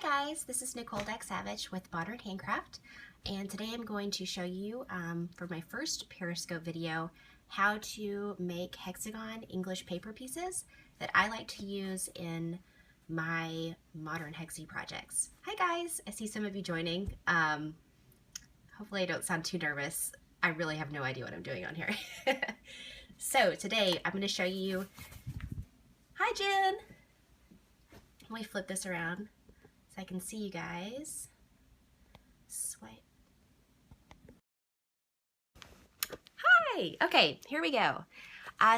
Hi guys, this is Nicole Savage with Modern Handcraft, and today I'm going to show you for my first Periscope video how to make hexagon English paper pieces that I like to use in my modern hexie projects. Hi guys, I see some of you joining. Hopefully I don't sound too nervous. I really have no idea what I'm doing on here. So today I'm going to show you, hi Jen! Let me flip this around so I can see you guys. Swipe. Hi! Okay, here we go.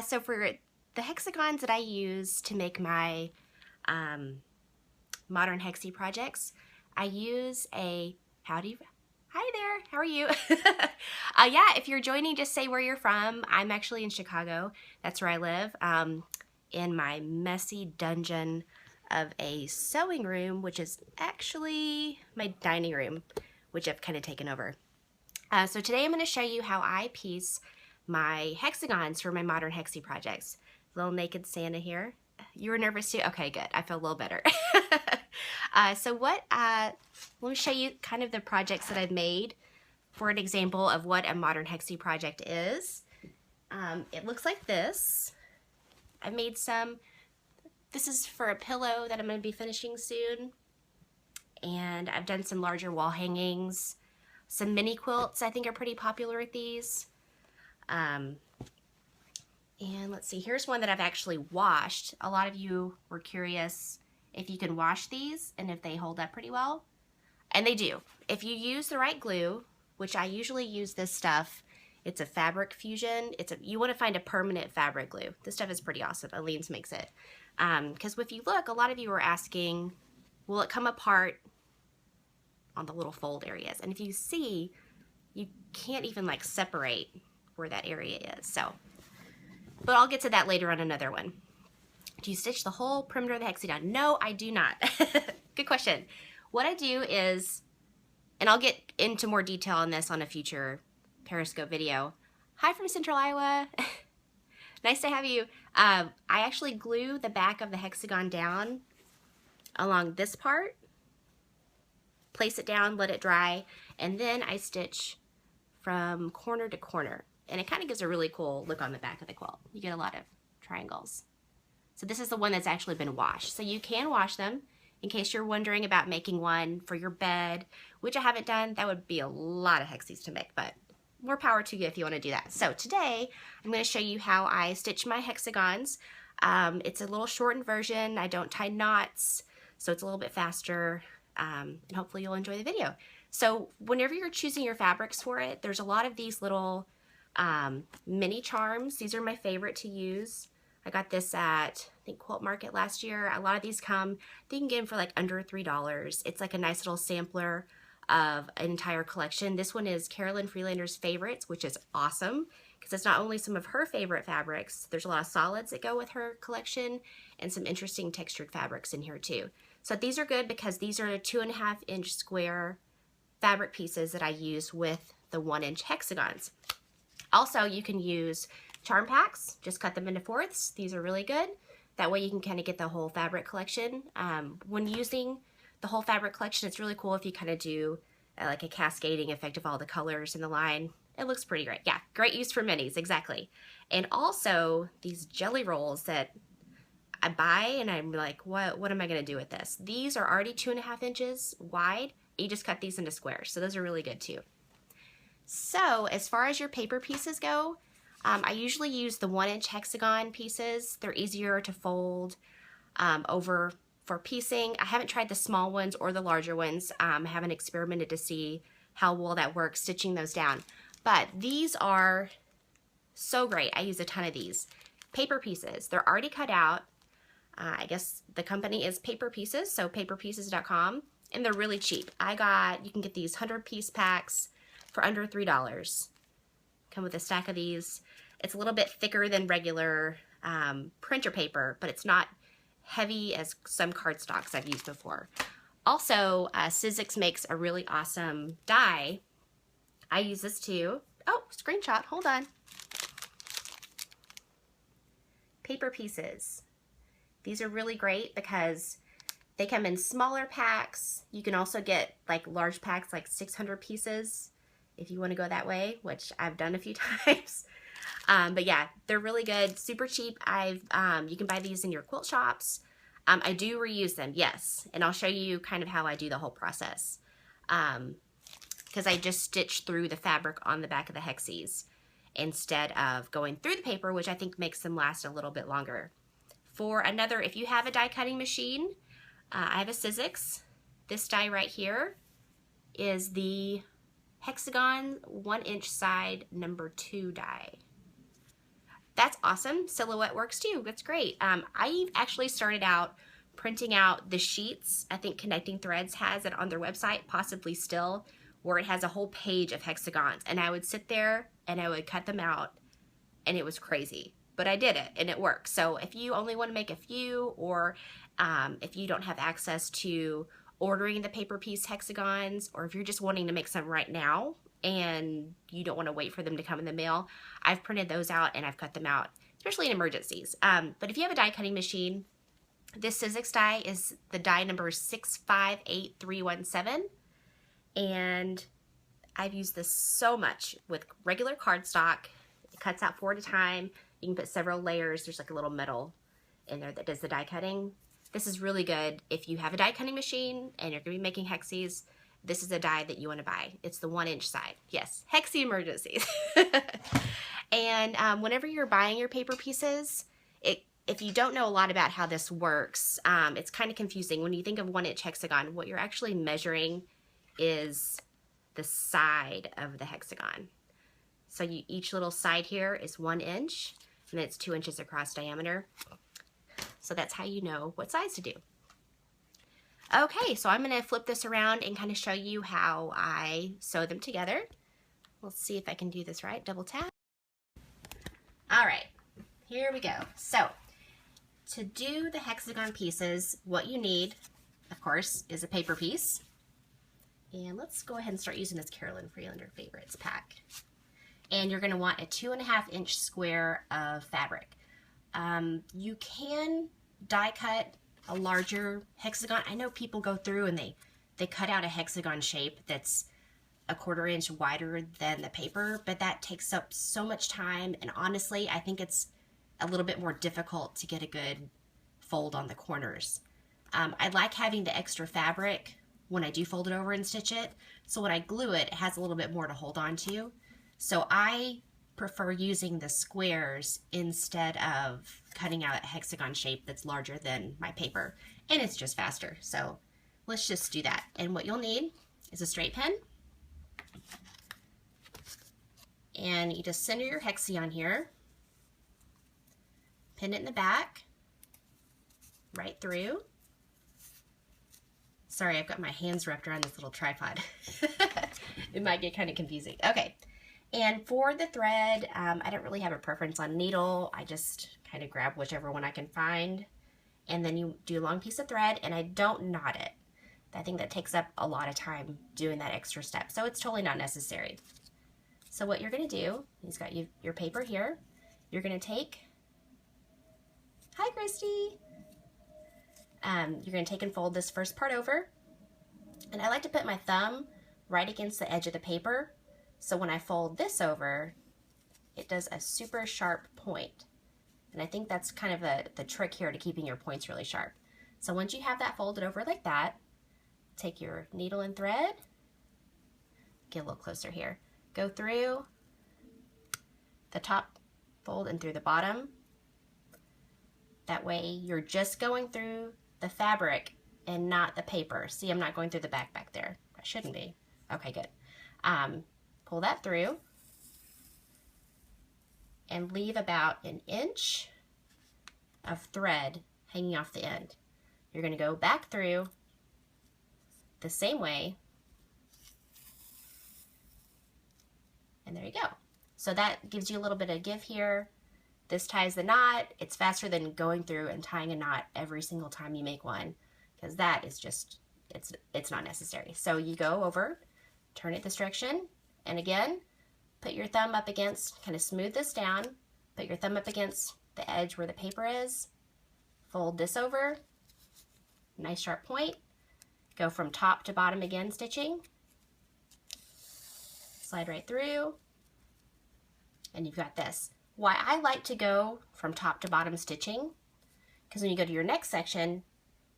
So for the hexagons that I use to make my modern hexie projects, I use a, hi there, how are you? Yeah, if you're joining, just say where you're from. I'm actually in Chicago. That's where I live, in my messy dungeon of a sewing room, which is actually my dining room, which I've kind of taken over. So today I'm going to show you how I piece my hexagons for my modern hexie projects. Little naked Santa here. You were nervous too? Okay, good. I feel a little better. Let me show you kind of the projects that I've made for an example of what a modern hexie project is. It looks like this. I've made some. This is for a pillow that I'm going to be finishing soon. And I've done some larger wall hangings. Some mini quilts I think are pretty popular with these. And let's see, here's one that I've actually washed. A lot of you were curious if you can wash these and if they hold up pretty well. And they do. If you use the right glue, which I usually use this stuff, it's a fabric fusion. You want to find a permanent fabric glue. This stuff is pretty awesome. Aleene's makes it. Because if you look, a lot of you were asking, will it come apart on the little fold areas? And if you see, you can't even like separate where that area is. So, but I'll get to that later on another one. Do you stitch the whole perimeter of the hexagon? No, I do not. Good question. What I do is, and I'll get into more detail on this on a future Periscope video. Hi from Central Iowa. Nice to have you. I actually glue the back of the hexagon down along this part, place it down, let it dry, and then I stitch from corner to corner. And it kind of gives a really cool look on the back of the quilt. You get a lot of triangles. So this is the one that's actually been washed. So you can wash them in case you're wondering about making one for your bed, which I haven't done. That would be a lot of hexies to make, but more power to you if you want to do that. So today I'm going to show you how I stitch my hexagons. It's a little shortened version. I don't tie knots, so it's a little bit faster, and hopefully you'll enjoy the video. So whenever you're choosing your fabrics for it, there's a lot of these little mini charms. These are my favorite to use. I got this at, I think, Quilt Market last year. A lot of these come, you can get them for like under $3. It's like a nice little sampler of an entire collection. This one is Carolyn Freelander's favorites, which is awesome because it's not only some of her favorite fabrics, there's a lot of solids that go with her collection and some interesting textured fabrics in here too. So these are good because these are 2.5-inch square fabric pieces that I use with the 1-inch hexagons. Also, you can use charm packs, just cut them into fourths. These are really good. That way you can kind of get the whole fabric collection. When using the whole fabric collection, it's really cool if you kind of do like a cascading effect of all the colors in the line. It looks pretty great. Yeah, great use for minis, exactly. And also these jelly rolls that I buy and I'm like, what am I gonna do with this? These are already 2.5 inches wide. You just cut these into squares. So those are really good too. So as far as your paper pieces go, I usually use the 1-inch hexagon pieces. They're easier to fold over for piecing. I haven't tried the small ones or the larger ones. I haven't experimented to see how well that works stitching those down. But these are so great. I use a ton of these. Paper pieces. They're already cut out. I guess the company is Paper Pieces, so paperpieces.com, and they're really cheap. You can get these 100-piece packs for under $3. Come with a stack of these. It's a little bit thicker than regular printer paper, but it's not heavy as some cardstocks I've used before. Also, Sizzix makes a really awesome die. I use this too. Oh, screenshot, hold on. Paper pieces. These are really great because They come in smaller packs. You can also get like large packs, like 600 pieces if you want to go that way, which I've done a few times. But yeah, they're really good, super cheap. You can buy these in your quilt shops. I do reuse them, yes, and I'll show you kind of how I do the whole process. Because I just stitch through the fabric on the back of the hexies instead of going through the paper, which I think makes them last a little bit longer. For another, if you have a die cutting machine, I have a Sizzix. This die right here is the Hexagon 1-inch side number 2 die. That's awesome. Silhouette works too. That's great. I actually started out printing out the sheets. I think Connecting Threads has it on their website, possibly still, where it has a whole page of hexagons. And I would sit there and I would cut them out, and it was crazy. But I did it, and it works. So if you only want to make a few, or if you don't have access to ordering the paper piece hexagons, or if you're just wanting to make some right now and you don't want to wait for them to come in the mail, I've printed those out and I've cut them out, especially in emergencies. But if you have a die cutting machine, this Sizzix die is the die number 658317, and I've used this so much with regular cardstock. It cuts out 4 at a time. You can put several layers. There's like a little metal in there that does the die cutting. This is really good if you have a die cutting machine and you're going to be making hexies. This is a die that you want to buy. It's the 1-inch side. Yes, hexie emergencies. And whenever you're buying your paper pieces, if you don't know a lot about how this works, it's kind of confusing. When you think of 1-inch hexagon, what you're actually measuring is the side of the hexagon. So each little side here is 1 inch, and it's 2 inches across diameter. So that's how you know what size to do. Okay, so I'm going to flip this around and kind of show you how I sew them together. Let's see if I can do this right. Double tap. All right, here we go. So to do the hexagon pieces, what you need, of course, is a paper piece. And let's go ahead and start using this Carolyn Freelander Favorites pack. And you're going to want a 2.5-inch square of fabric. You can die cut a larger hexagon. I know people go through and they cut out a hexagon shape that's a 1/4 inch wider than the paper, but that takes up so much time, and honestly I think it's a little bit more difficult to get a good fold on the corners. I like having the extra fabric when I do fold it over and stitch it, so when I glue it, it has a little bit more to hold on to. So I prefer using the squares instead of cutting out a hexagon shape that's larger than my paper, and it's just faster. So let's just do that. And what you'll need is a straight pin, and you just center your hexie on here, pin it in the back, right through. Sorry, I've got my hands wrapped around this little tripod. It might get kind of confusing. Okay. And for the thread, I don't really have a preference on needle. I just kind of grab whichever one I can find. And then you do a long piece of thread, and I don't knot it. I think that takes up a lot of time doing that extra step. So it's totally not necessary. So what you're going to do, you've got your paper here. You're going to take, hi Christy. You're going to take and fold this first part over. And I like to put my thumb right against the edge of the paper. So when I fold this over, it does a super sharp point. And I think that's kind of the trick here to keeping your points really sharp. So once you have that folded over like that, take your needle and thread, get a little closer here, go through the top fold and through the bottom. That way you're just going through the fabric and not the paper. See, I'm not going through the back there. I shouldn't be. Okay, good. Pull that through and leave about 1 inch of thread hanging off the end. You're going to go back through the same way, and there you go. So that gives you a little bit of give here. This ties the knot. It's faster than going through and tying a knot every single time you make one, because that is just, it's not necessary. So you go over, turn it this direction, and again, put your thumb up against, kind of smooth this down, put your thumb up against the edge where the paper is, fold this over, nice sharp point, go from top to bottom again stitching, slide right through, and you've got this. Why I like to go from top to bottom stitching, because when you go to your next section,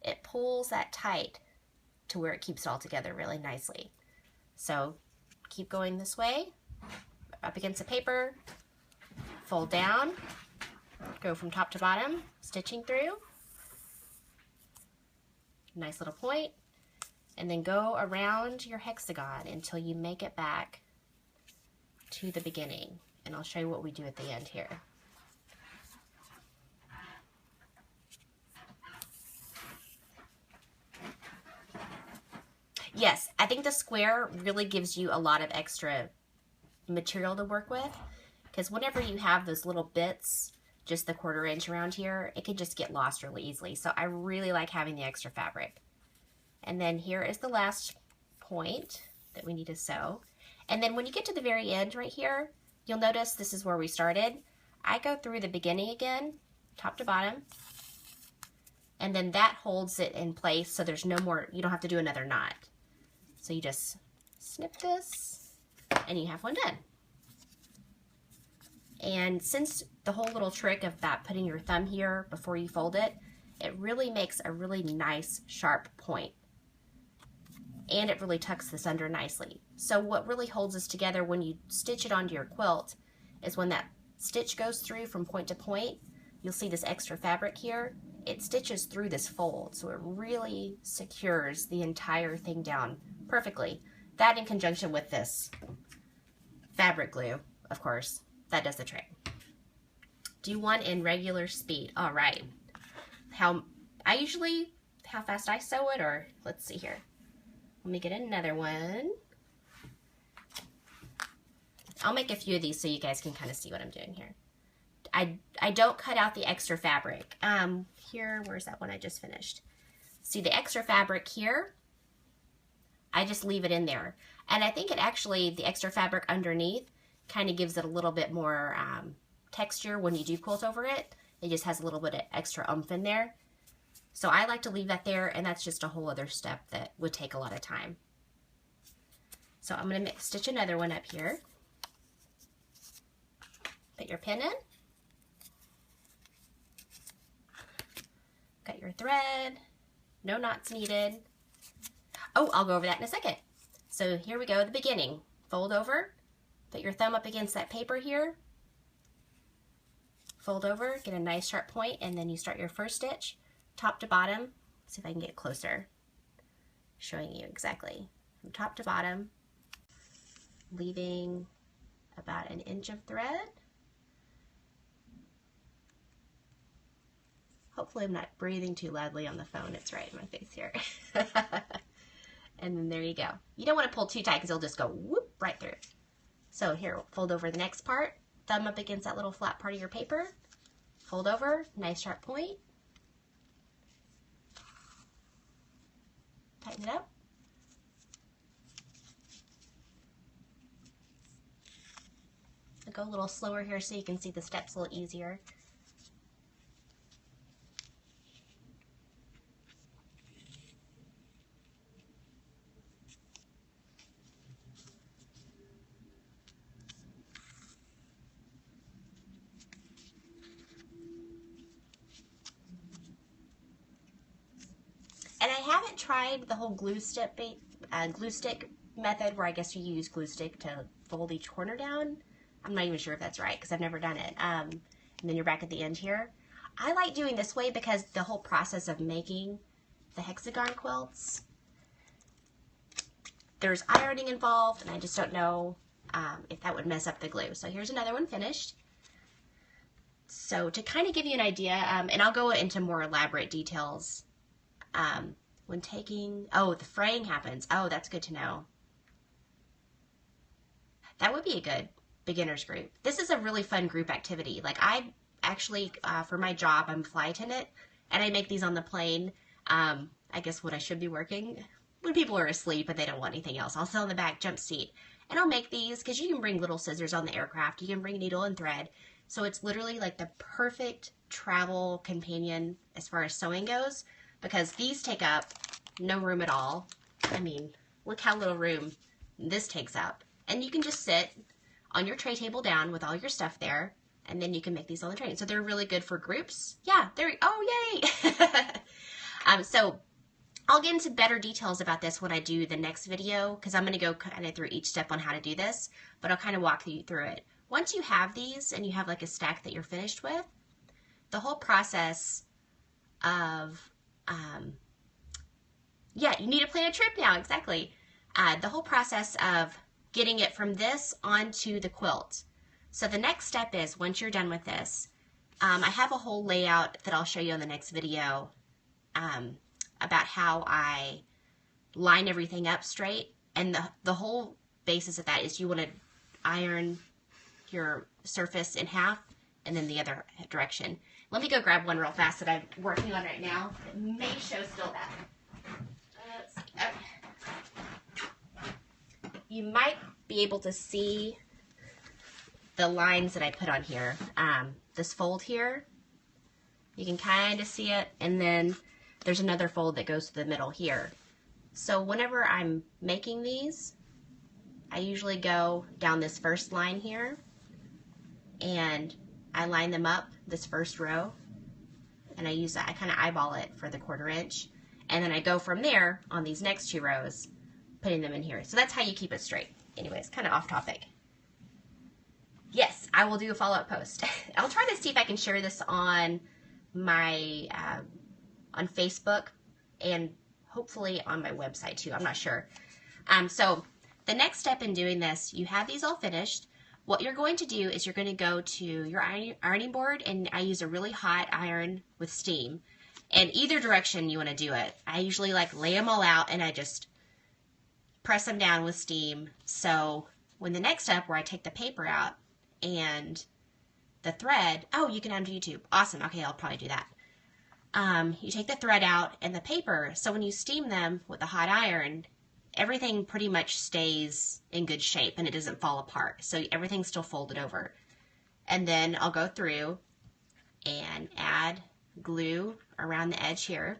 it pulls that tight to where it keeps it all together really nicely. So keep going this way, up against the paper, fold down, go from top to bottom, stitching through, nice little point, and then go around your hexagon until you make it back to the beginning. And I'll show you what we do at the end here. Yes, I think the square really gives you a lot of extra material to work with, because whenever you have those little bits, just the 1/4 inch around here, it can just get lost really easily. So I really like having the extra fabric. And then here is the last point that we need to sew. And then when you get to the very end right here, you'll notice this is where we started. I go through the beginning again, top to bottom, and then that holds it in place so there's no more, you don't have to do another knot. So you just snip this and you have one done. And since the whole little trick of that putting your thumb here before you fold it, it really makes a really nice sharp point. And it really tucks this under nicely. So what really holds this together when you stitch it onto your quilt is when that stitch goes through from point to point, you'll see this extra fabric here. It stitches through this fold, so it really secures the entire thing down perfectly. That in conjunction with this fabric glue, of course, that does the trick. Do one in regular speed. All right. How fast I sew it, or let's see here. Let me get another one. I'll make a few of these so you guys can kind of see what I'm doing here. I don't cut out the extra fabric. Here, where's that one I just finished? See the extra fabric here? I just leave it in there. And I think it actually, the extra fabric underneath kind of gives it a little bit more texture when you do quilt over it. It just has a little bit of extra oomph in there. So I like to leave that there, and that's just a whole other step that would take a lot of time. So I'm going to stitch another one up here. Put your pin in. Got your thread. No knots needed. Oh, I'll go over that in a second. So here we go at the beginning. Fold over. Put your thumb up against that paper here. Fold over, get a nice sharp point, and then you start your first stitch, top to bottom. See if I can get closer, showing you exactly. From top to bottom, leaving about 1 inch of thread. Hopefully I'm not breathing too loudly on the phone. It's right in my face here. And then there you go. You don't want to pull too tight because it'll just go whoop right through. So here, fold over the next part, thumb up against that little flat part of your paper, fold over, nice sharp point, tighten it up. I'll go a little slower here so you can see the steps a little easier. And I haven't tried the whole glue stick method where I guess you use glue stick to fold each corner down. I'm not even sure if that's right because I've never done it. And then you're back at the end here. I like doing this way because the whole process of making the hexagon quilts, there's ironing involved, and I just don't know if that would mess up the glue. So here's another one finished. So to kind of give you an idea, and I'll go into more elaborate details when taking, oh, the fraying happens. Oh, that's good to know. That would be a good beginner's group. This is a really fun group activity. Like I actually, for my job, I'm a flight attendant, and I make these on the plane. I guess when I should be working, when people are asleep and they don't want anything else, I'll sit on the back jump seat, and I'll make these because you can bring little scissors on the aircraft. You can bring needle and thread. So it's literally like the perfect travel companion as far as sewing goes. because these take up no room at all. I mean, look how little room this takes up. And you can just sit on your tray table down with all your stuff there, and then you can make these on the train. So they're really good for groups. Yeah, oh, yay! So I'll get into better details about this when I do the next video, because I'm going to go kind of through each step on how to do this, but I'll kind of walk you through it. Once you have these and you have like a stack that you're finished with, the whole process of, yeah, you need to plan a trip now, exactly. The whole process of getting it from this onto the quilt. So the next step is, once you're done with this, I have a whole layout that I'll show you in the next video about how I line everything up straight. And the whole basis of that is you want to iron your surface in half and then the other direction. Let me go grab one real fast that I'm working on right now. It may show still that. Let's see. Okay. You might be able to see the lines that I put on here. This fold here, you can kind of see it, and then there's another fold that goes to the middle here. So whenever I'm making these, I usually go down this first line here, and I line them up, this first row, and I use that, I kind of eyeball it for the 1/4 inch, and then I go from there on these next 2 rows, putting them in here. So that's how you keep it straight. Anyways, kind of off topic. Yes, I will do a follow-up post. I'll try to see if I can share this on my, on Facebook, and hopefully on my website too. I'm not sure. So the next step in doing this, you have these all finished. What you're going to do is you're going to go to your ironing board, and I use a really hot iron with steam. And either direction you want to do it. I usually like lay them all out and I just press them down with steam. So when the next step where I take the paper out and the thread, oh, you can undo YouTube. Awesome. Okay, I'll probably do that. You take the thread out and the paper. So when you steam them with a hot iron, everything pretty much stays in good shape and it doesn't fall apart. So everything's still folded over. And then I'll go through and add glue around the edge here,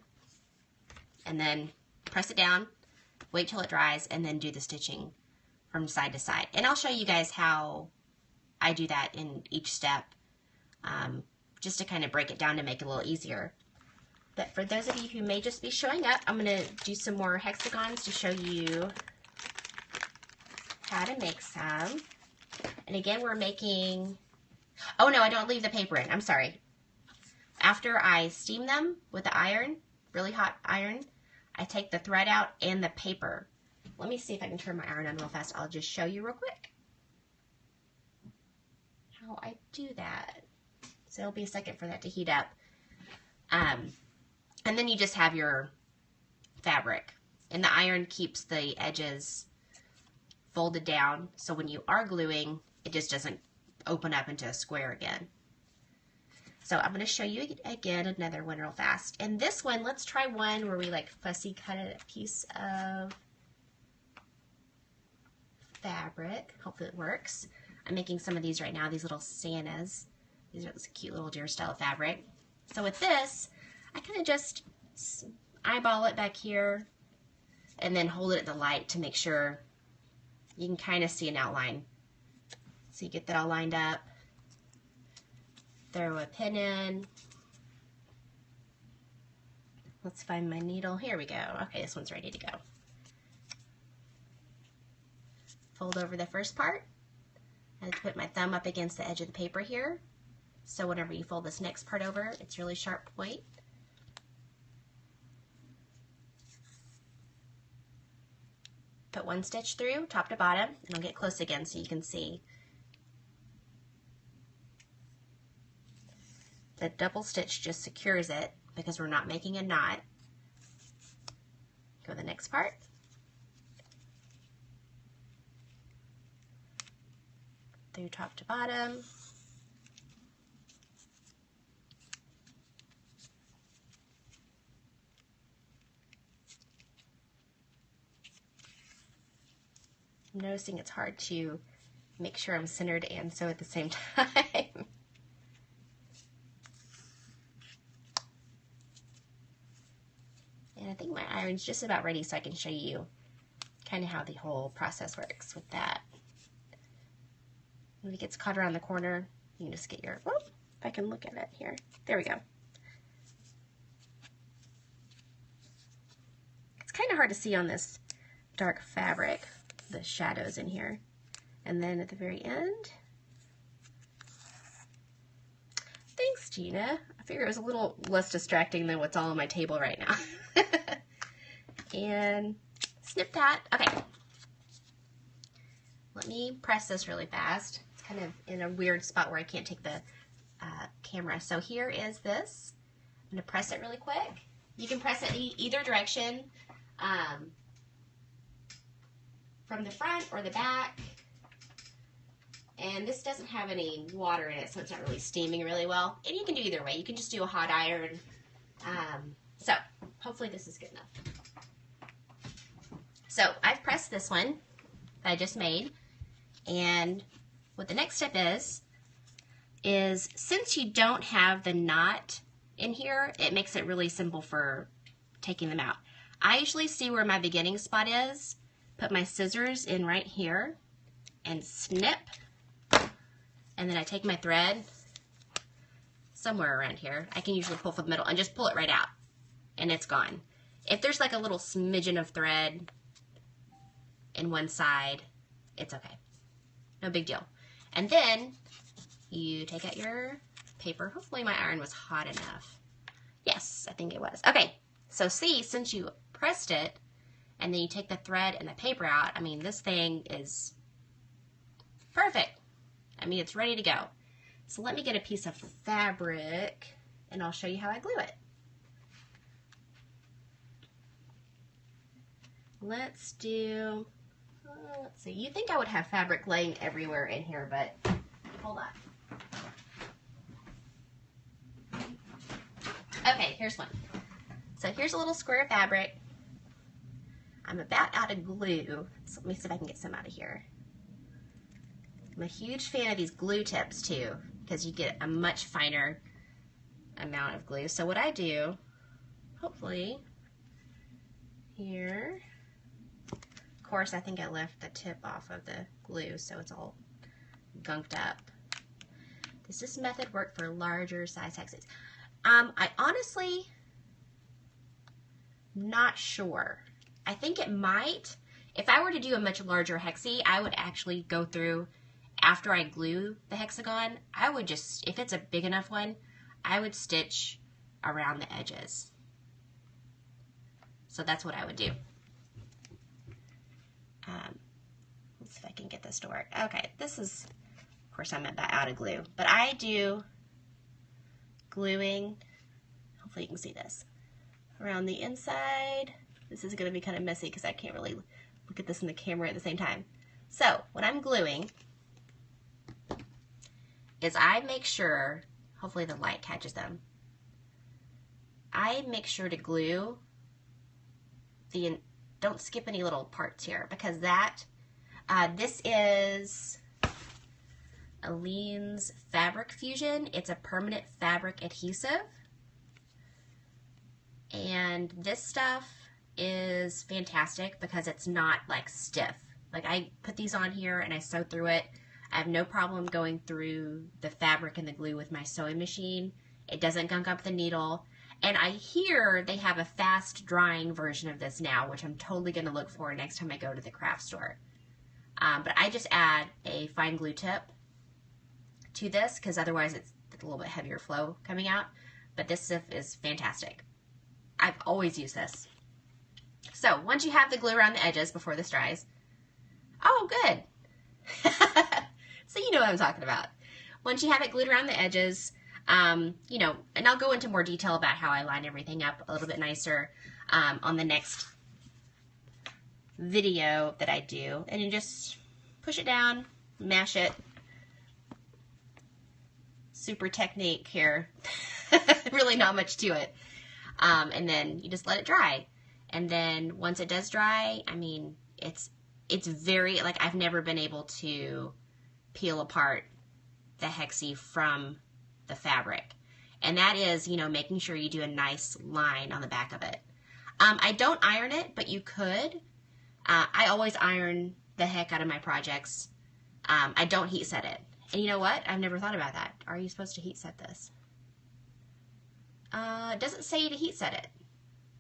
and then press it down, wait till it dries, and then do the stitching from side to side. And I'll show you guys how I do that in each step, just to kind of break it down to make it a little easier. But for those of you who may just be showing up, I'm going to do some more hexagons to show you how to make some. And again, we're making, oh no, I don't leave the paper in, I'm sorry. After I steam them with the iron, really hot iron, I take the thread out and the paper. Let me see if I can turn my iron on real fast. I'll just show you real quick how I do that. So it'll be a second for that to heat up. And then you just have your fabric. And the iron keeps the edges folded down, so when you are gluing, it just doesn't open up into a square again. So I'm going to show you again another one real fast. And this one, let's try one where we like fussy cut a piece of fabric. Hopefully it works. I'm making some of these right now, these little Santas. These are this cute little deer style fabric. So with this, I kind of just eyeball it back here and then hold it at the light to make sure you can kind of see an outline. So you get that all lined up. Throw a pin in. Let's find my needle. Here we go. Okay, this one's ready to go. Fold over the first part. I have to put my thumb up against the edge of the paper here. So whenever you fold this next part over, it's really sharp point. Put one stitch through, top to bottom, and I'll get close again so you can see. The double stitch just secures it because we're not making a knot. Go to the next part. Through top to bottom. I'm noticing it's hard to make sure I'm centered and sew at the same time. iron's just about ready so I can show you kind of how the whole process works with that. When it gets caught around the corner, you can just get your, whoop, if I can look at it here. There we go. It's kind of hard to see on this dark fabric, the shadows in here. And then at the very end, thanks, Gina. I figure it was a little less distracting than what's all on my table right now. And snip that. Okay. Let me press this really fast. It's kind of in a weird spot where I can't take the camera. So here is this. I'm going to press it really quick. You can press it either direction, from the front or the back. And this doesn't have any water in it, so it's not really steaming really well. And you can do either way. You can just do a hot iron. So hopefully this is good enough. So I've pressed this one that I just made. And what the next step is since you don't have the knot in here, it makes it really simple for taking them out. I usually see where my beginning spot is, put my scissors in right here, and snip. And then I take my thread somewhere around here. I can usually pull from the middle and just pull it right out, and it's gone. If there's like a little smidgen of thread in one side, it's okay. No big deal. And then you take out your paper. Hopefully my iron was hot enough. Yes, I think it was. Okay, so see, since you pressed it, and then you take the thread and the paper out, I mean, this thing is perfect. I mean, it's ready to go. So let me get a piece of fabric, and I'll show you how I glue it. Let's do, let's see. You think I would have fabric laying everywhere in here, but hold on. Okay, here's one. So here's a little square of fabric. I'm about out of glue, so let me see if I can get some out of here. I'm a huge fan of these glue tips too, because you get a much finer amount of glue. So what I do, hopefully, here, of course I think I left the tip off of the glue, so it's all gunked up. Does this method work for larger size hexes? I honestly, not sure. I think it might. If I were to do a much larger hexie, I would actually go through, after I glue the hexagon, I would just, if it's a big enough one, I would stitch around the edges. So that's what I would do. Let's see if I can get this to work. Okay, this is, of course I'm about out of glue, but I do gluing, hopefully you can see this, around the inside. This is going to be kind of messy because I can't really look at this in the camera at the same time. So what I'm gluing is I make sure, hopefully the light catches them, I make sure to glue the, don't skip any little parts here, because that, this is Aleene's Fabric Fusion. It's a permanent fabric adhesive. And this stuff is fantastic because it's not like stiff. Like I put these on here and I sew through it. I have no problem going through the fabric and the glue with my sewing machine. It doesn't gunk up the needle. And I hear they have a fast drying version of this now, which I'm totally going to look for next time I go to the craft store. But I just add a fine glue tip to this because otherwise it's a little bit heavier flow coming out. But this stuff is fantastic. I've always used this. So once you have the glue around the edges before this dries, oh good. So you know what I'm talking about. Once you have it glued around the edges, you know, and I'll go into more detail about how I line everything up a little bit nicer on the next video that I do. And you just push it down, mash it. Super technique here. Really not much to it. And then you just let it dry. And then once it does dry, I mean, it's very, like I've never been able to peel apart the hexie from the fabric. And that is, you know, making sure you do a nice line on the back of it. I don't iron it, but you could. I always iron the heck out of my projects. I don't heat set it. And you know what? I've never thought about that. Are you supposed to heat set this? It doesn't say to heat set it.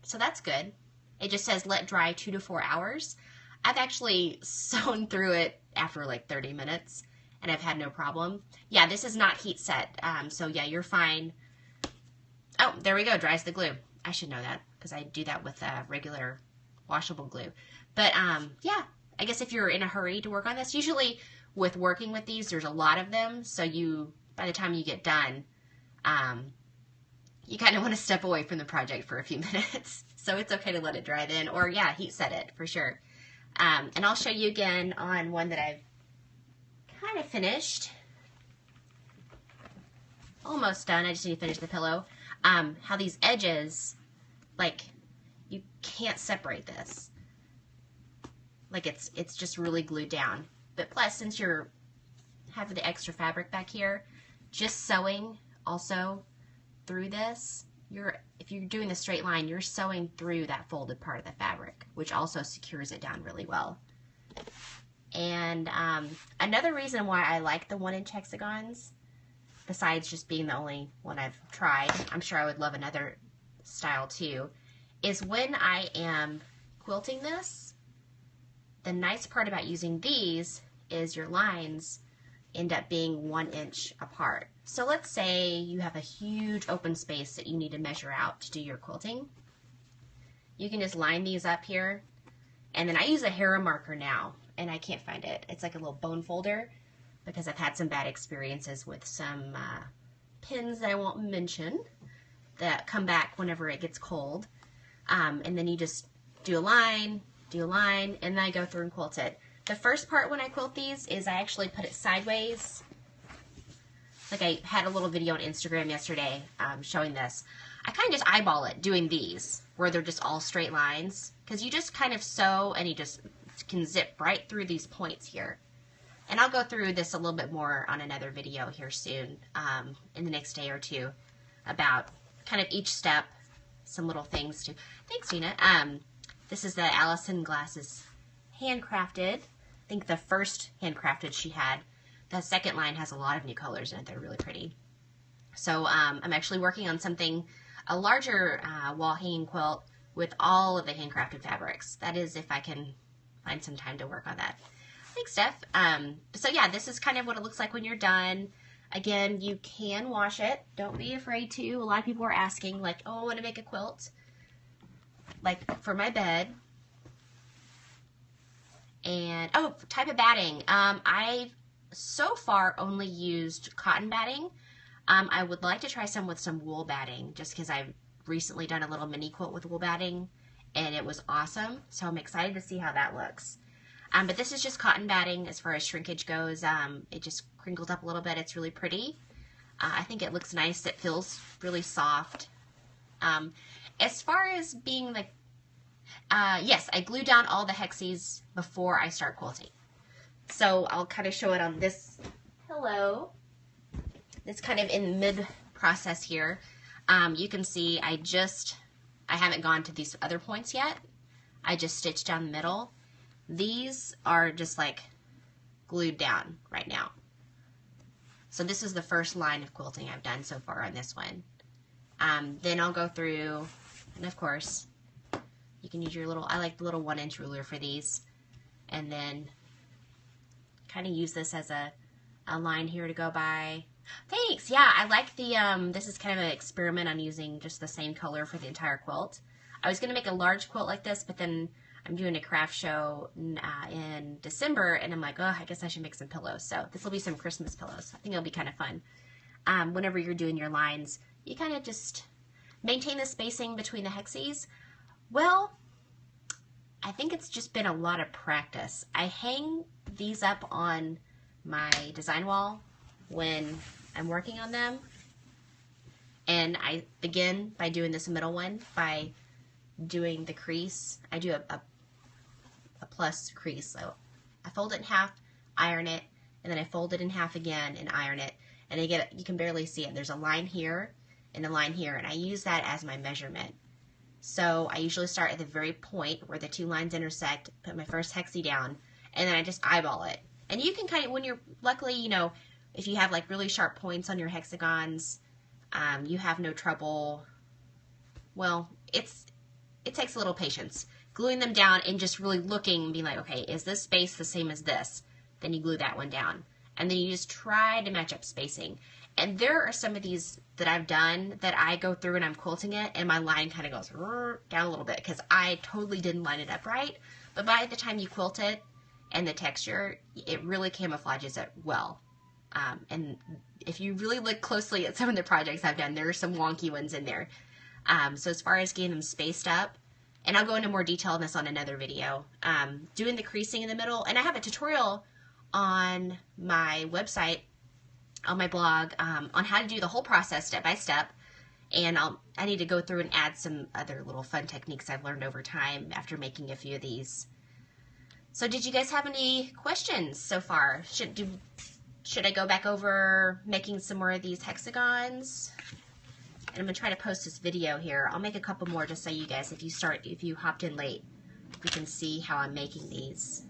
So that's good. It just says let dry 2 to 4 hours. I've actually sewn through it after like 30 minutes and I've had no problem. Yeah, this is not heat set. So yeah, you're fine. Oh, there we go. Dries the glue. I should know that because I do that with regular washable glue. But yeah, I guess if you're in a hurry to work on this, usually with working with these, there's a lot of them. So by the time you get done, you kind of want to step away from the project for a few minutes. So it's okay to let it dry then, or yeah, heat set it for sure. And I'll show you again on one that I've kind of finished. Almost done. I just need to finish the pillow. How these edges, like, you can't separate this. Like it's just really glued down. But plus, since you're having the extra fabric back here, just sewing also through this, if you're doing a straight line, you're sewing through that folded part of the fabric, which also secures it down really well. And another reason why I like the 1-inch hexagons, besides just being the only one I've tried, I'm sure I would love another style too, is when I am quilting this, the nice part about using these is your lines end up being 1 inch apart. So let's say you have a huge open space that you need to measure out to do your quilting. You can just line these up here, and then I use a Hera marker now, and I can't find it. It's like a little bone folder because I've had some bad experiences with some pins that I won't mention that come back whenever it gets cold. And then you just do a line, and then I go through and quilt it. The first part when I quilt these is I actually put it sideways. Like I had a little video on Instagram yesterday showing this. I kind of just eyeball it doing these where they're just all straight lines because you just kind of sew and you just can zip right through these points here. And I'll go through this a little bit more on another video here soon in the next day or two about kind of each step, some little things to. Thanks, Tina. This is the Allison Glasses Handcrafted. I think the first handcrafted she had. The second line has a lot of new colors in it. They're really pretty. So I'm actually working on something, a larger wall hanging quilt with all of the handcrafted fabrics. That is if I can find some time to work on that. Thanks, Steph. So yeah, this is kind of what it looks like when you're done. Again, you can wash it. Don't be afraid to. A lot of people are asking, like, oh, I want to make a quilt, like for my bed. And, oh, type of batting. I've so far only used cotton batting. I would like to try some with some wool batting, just because I've recently done a little mini quilt with wool batting, and it was awesome. So I'm excited to see how that looks. But this is just cotton batting as far as shrinkage goes. It just crinkles up a little bit. It's really pretty. I think it looks nice. It feels really soft. As far as being like, yes, I glue down all the hexes before I start quilting. So I'll kind of show it on this pillow. It's kind of in mid-process here. You can see I haven't gone to these other points yet. I just stitched down the middle. These are just like glued down right now. So this is the first line of quilting I've done so far on this one. Then I'll go through, and of course, you can use your little, I like the little 1-inch ruler for these, and then kind of use this as a line here to go by. Thanks, yeah, I like the, this is kind of an experiment on using just the same color for the entire quilt. I was going to make a large quilt like this, but then I'm doing a craft show in December, and I'm like, oh, I guess I should make some pillows. So this will be some Christmas pillows. I think it'll be kind of fun. Whenever you're doing your lines, you kind of just maintain the spacing between the hexes. Well, I think it's just been a lot of practice. I hang these up on my design wall when I'm working on them, and I begin by doing this middle one by doing the crease. I do a plus crease, so I fold it in half, iron it, and then I fold it in half again and iron it, and you can barely see it. There's a line here and a line here, and I use that as my measurement. So I usually start at the very point where the two lines intersect, put my first hexie down, and then I just eyeball it. And you can kind of, when you're, luckily, you know, if you have like really sharp points on your hexagons, you have no trouble. Well, it takes a little patience. Gluing them down and just really looking and being like, okay, is this space the same as this? Then you glue that one down. And then you just try to match up spacing. And there are some of these that I've done that I go through and I'm quilting it and my line kind of goes down a little bit because I totally didn't line it up right. But by the time you quilt it and the texture, it really camouflages it well. And if you really look closely at some of the projects I've done, there are some wonky ones in there. So as far as getting them spaced up, and I'll go into more detail on this on another video, doing the creasing in the middle, and I have a tutorial on my website, on my blog, on how to do the whole process step by step, and I need to go through and add some other little fun techniques I've learned over time after making a few of these. So did you guys have any questions so far? Should I go back over making some more of these hexagons? And I'm going to try to post this video here. I'll make a couple more just so you guys, if you hopped in late, you can see how I'm making these.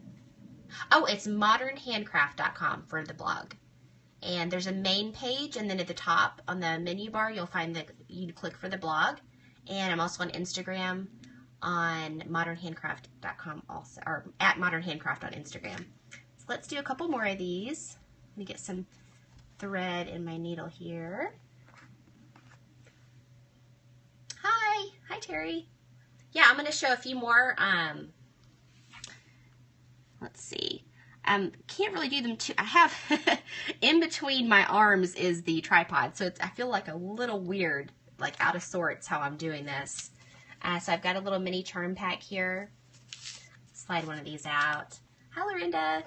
Oh, it's modernhandcraft.com for the blog. And there's a main page, and then at the top on the menu bar, you'll find you click for the blog. And I'm also on Instagram on modernhandcraft.com also, or at modernhandcraft on Instagram. So let's do a couple more of these. Let me get some thread in my needle here. Hi Terry. Yeah, I'm going to show a few more. Let's see. Can't really do them too. I have in between my arms is the tripod, so I feel like a little weird, like out of sorts how I'm doing this. So I've got a little mini charm pack here. Slide one of these out. Hi Lorinda.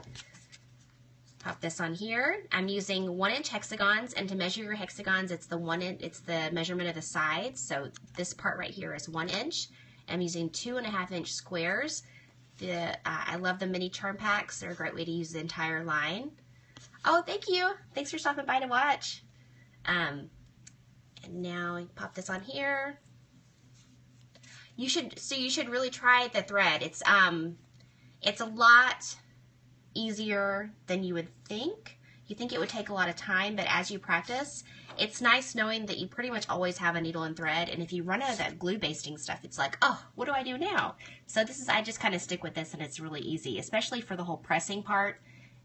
Pop this on here. I'm using 1-inch hexagons, and to measure your hexagons, it's the measurement of the sides. So this part right here is 1 inch. I'm using 2.5-inch squares. I love the mini charm packs. They're a great way to use the entire line. Oh, thank you. Thanks for stopping by to watch. And now you pop this on here. You should really try the thread. It's a lot easier than you would think. You think it would take a lot of time, but as you practice, it's nice knowing that you pretty much always have a needle and thread, and if you run out of that glue basting stuff, it's like, oh, what do I do now? So I just kind of stick with this, and it's really easy, especially for the whole pressing part,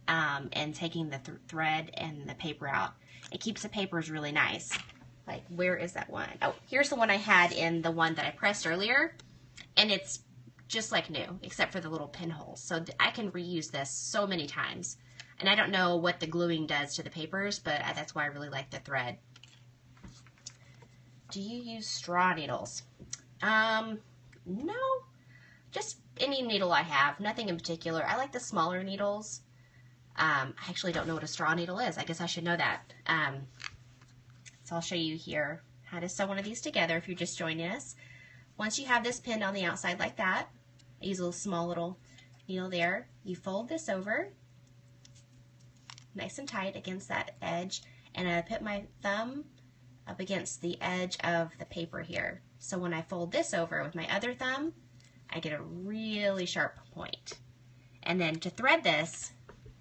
and taking the thread and the paper out. It keeps the papers really nice. Like, where is that one? Oh, here's the one I had in the one that I pressed earlier, and it's just like new, except for the little pinholes. So I can reuse this so many times. And I don't know what the gluing does to the papers, but that's why I really like the thread. Do you use straw needles? No, just any needle I have, nothing in particular. I like the smaller needles. I actually don't know what a straw needle is. I guess I should know that. So I'll show you here how to sew one of these together if you're just joining us. Once you have this pinned on the outside like that, I use a small little needle there. You fold this over nice and tight against that edge, and I put my thumb up against the edge of the paper here. So when I fold this over with my other thumb, I get a really sharp point. And then to thread this,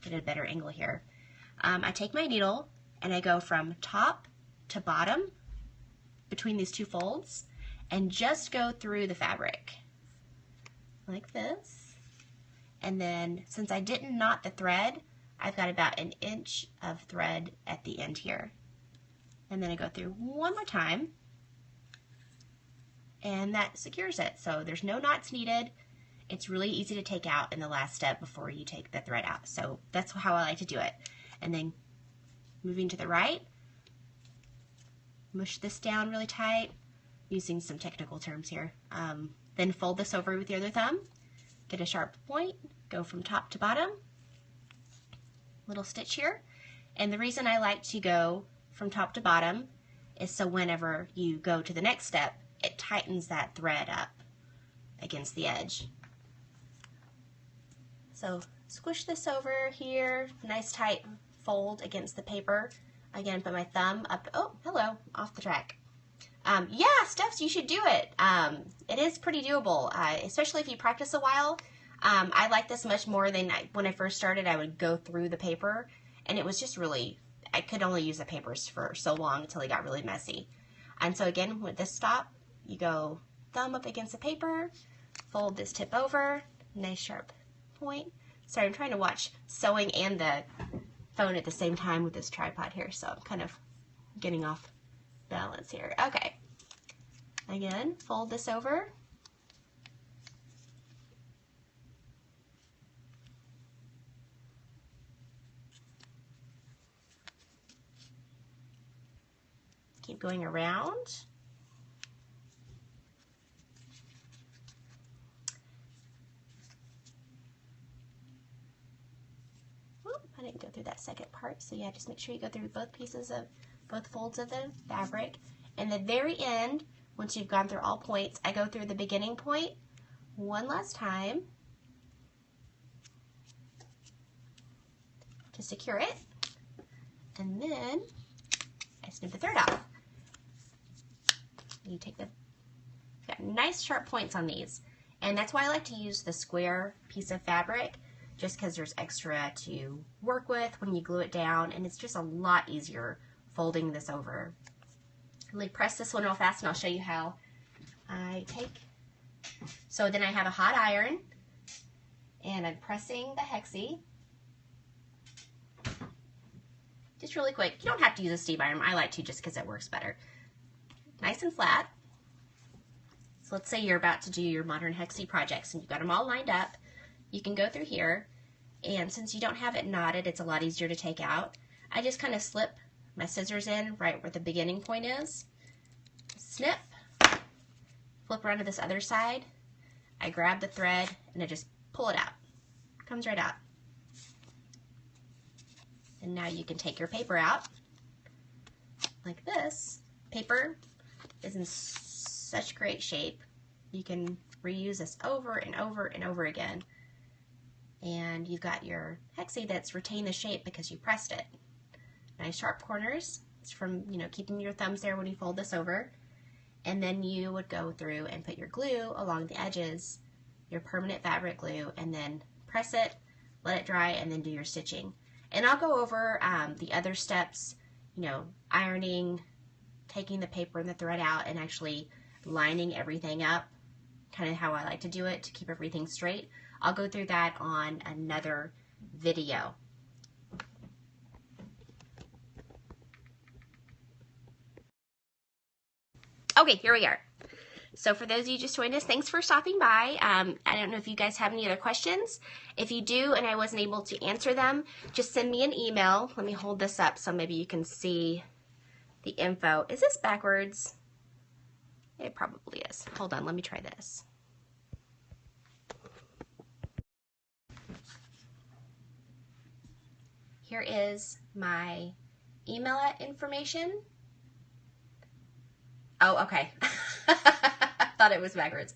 get a better angle here, I take my needle and I go from top to bottom between these two folds and just go through the fabric like this. And then since I didn't knot the thread, I've got about 1 inch of thread at the end here. And then I go through one more time, and that secures it. So there's no knots needed. It's really easy to take out in the last step before you take the thread out. So that's how I like to do it. And then moving to the right, mush this down really tight, using some technical terms here. Then fold this over with the other thumb, get a sharp point, go from top to bottom, little stitch here. And the reason I like to go from top to bottom is so whenever you go to the next step, it tightens that thread up against the edge. So squish this over here, nice tight fold against the paper. Again, put my thumb up, oh, hello, off the track. Yeah, Stephs, you should do it. It is pretty doable, especially if you practice a while. I like this much more than when I first started. I would go through the paper, and it was just really, I could only use the papers for so long until they got really messy. And so again, with this stop, you go thumb up against the paper, fold this tip over, nice sharp point. Sorry, I'm trying to watch sewing and the phone at the same time with this tripod here, so I'm kind of getting off balance here. Okay. Again, fold this over. Keep going around. Oop, I didn't go through that second part, so yeah, just make sure you go through both folds of the fabric. And the very end, once you've gone through all points, I go through the beginning point one last time to secure it, and then I snip the thread off. You take got nice sharp points on these, and that's why I like to use the square piece of fabric, just because there's extra to work with when you glue it down, and it's just a lot easier folding this over. Let me press this one real fast and I'll show you how I take. So then I have a hot iron and I'm pressing the hexie. Just really quick. You don't have to use a steam iron. I like to just because it works better. Nice and flat. So let's say you're about to do your modern hexie projects and you've got them all lined up. You can go through here, and since you don't have it knotted, it's a lot easier to take out. I just kind of slip my scissors in right where the beginning point is. Snip. Flip around to this other side. I grab the thread and I just pull it out. Comes right out. And now you can take your paper out like this. Paper is in such great shape. You can reuse this over and over and over again. And you've got your hexie that's retained the shape because you pressed it. Nice sharp corners. It's from, keeping your thumbs there when you fold this over. And then you would go through and put your glue along the edges, your permanent fabric glue, and then press it, let it dry, and then do your stitching. And I'll go over the other steps, ironing, taking the paper and the thread out, and actually lining everything up, kind of how I like to do it to keep everything straight. I'll go through that on another video. Okay, here we are. So for those of you just joined us, thanks for stopping by. I don't know if you guys have any other questions. If you do and I wasn't able to answer them, just send me an email. Let me hold this up so maybe you can see the info. Is this backwards? It probably is. Hold on, let me try this. Here is my email information. Oh, okay. I thought it was backwards.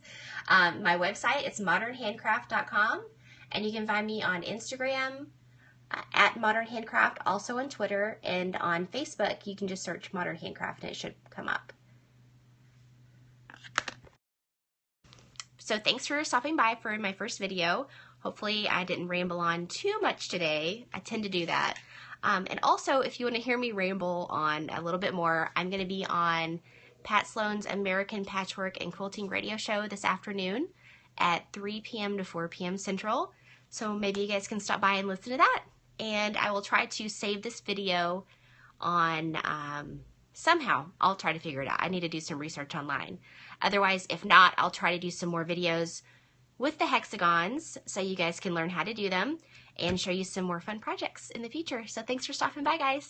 My website is modernhandcraft.com, and you can find me on Instagram at Modern Handcraft, also on Twitter, and on Facebook you can just search Modern Handcraft and it should come up. So thanks for stopping by for my first video. Hopefully I didn't ramble on too much today. I tend to do that. And also, if you want to hear me ramble on a little bit more, I'm going to be on Pat Sloan's American Patchwork and Quilting radio show this afternoon at 3 p.m. to 4 p.m. Central. So maybe you guys can stop by and listen to that. And I will try to save this video on somehow. I'll try to figure it out. I need to do some research online. Otherwise, if not, I'll try to do some more videos with the hexagons so you guys can learn how to do them and show you some more fun projects in the future. So thanks for stopping by, guys.